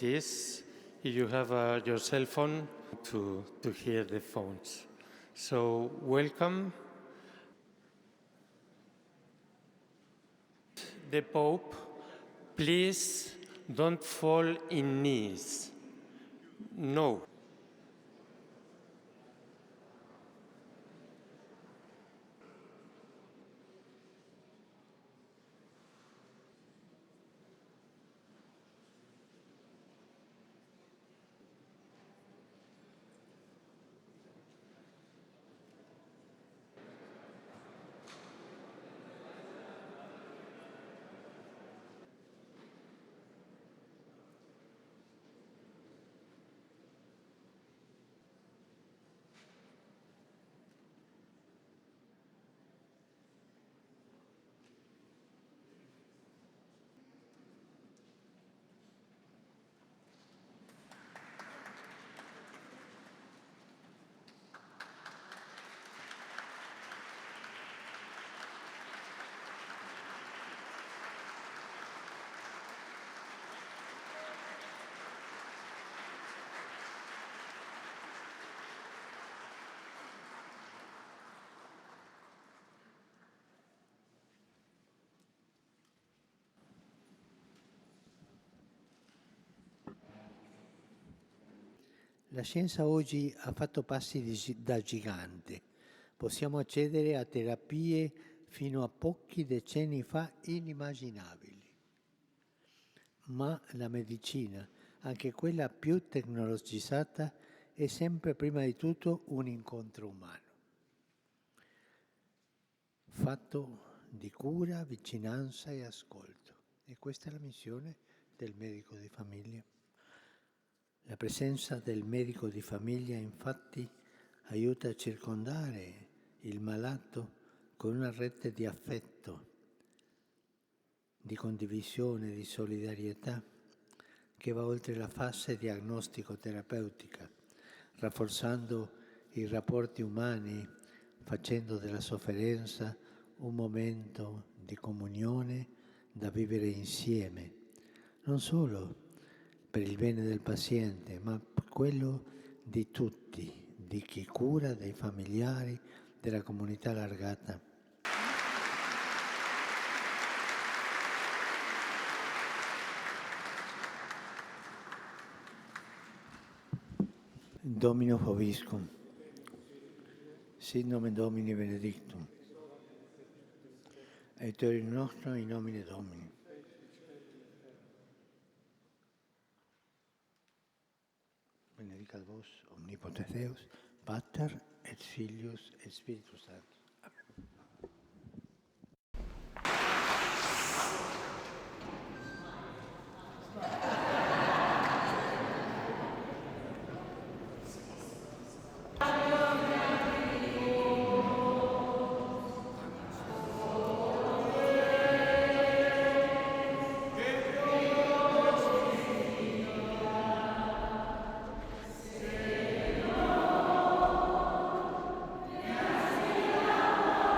this if you have your cell phone to hear the phones. So welcome. The Pope, please don't fall in knees. No. La scienza oggi ha fatto passi da gigante. Possiamo accedere a terapie fino a pochi decenni fa inimmaginabili. Ma la medicina, anche quella più tecnologizzata, è sempre prima di tutto un incontro umano, fatto di cura, vicinanza e ascolto. E questa è la missione del medico di famiglia. La presenza del medico di famiglia infatti aiuta a circondare il malato con una rete di affetto, di condivisione, di solidarietà che va oltre la fase diagnostico-terapeutica, rafforzando i rapporti umani, facendo della sofferenza un momento di comunione da vivere insieme, non solo per il bene del paziente, ma per quello di tutti, di chi cura, dei familiari, della comunità allargata. Domino Vobiscum, sit nomen Domini benedictum, aiuterium nostrum in nomine Domini. Benedicat vos omnipotens Deus, Pater et Filius et Spiritus Sanctus.